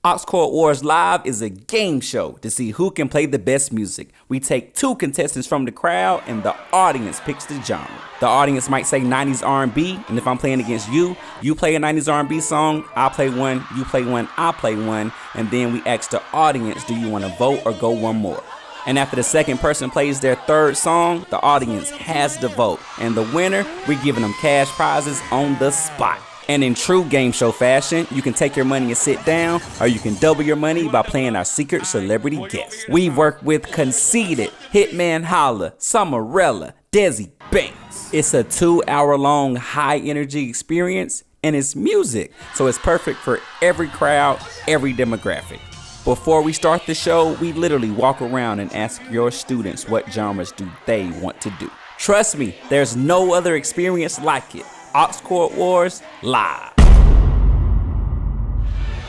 Aux Cord Wars Live is a game show to see who can play the best music. We take 2 contestants from the crowd and the audience picks the genre. The audience might say 90s R&B, and if I'm playing against you, you play a 90s R&B song, I play one, you play one, I play one, and then we ask the audience, do you want to vote or go one more? And after the second person plays their third song, the audience has to vote. And the winner, we're giving them cash prizes on the spot. And in true game show fashion, you can take your money and sit down, or you can double your money by playing our secret celebrity guest. We've worked with Conceited, Hitman Holla, Summerella, Desi Banks. It's a 2-hour-long high-energy experience, and it's music, so it's perfect for every crowd, every demographic. Before we start the show, we literally walk around and ask your students what genres do they want to do. Trust me, there's no other experience like it. Aux Cord Wars Live.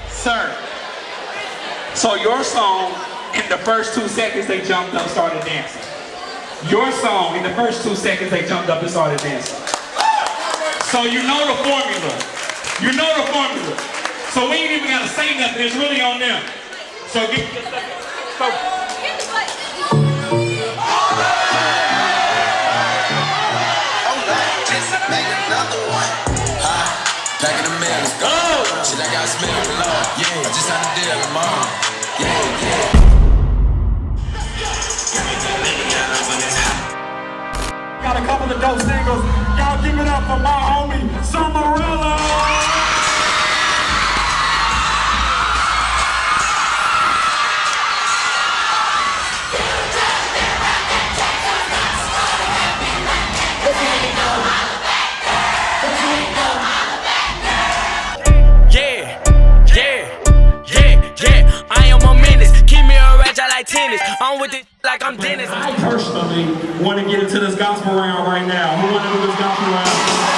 Sir, so your song, in the first 2 seconds they jumped up, started dancing. Your song, in the first 2 seconds they jumped up and started dancing. So you know the formula. You know the formula. So we ain't even gotta say nothing, it's really on them. So give me a second. Back in the mail, let's go. Shit, I got smell the law. Yeah, I just had a deal tomorrow. Yeah. Got a couple of dope singles. Y'all give it up for my homie, Summerella. Tennis. I'm with it like I'm Dennis. I personally want to get into this gospel round right now. Who want to do this gospel round?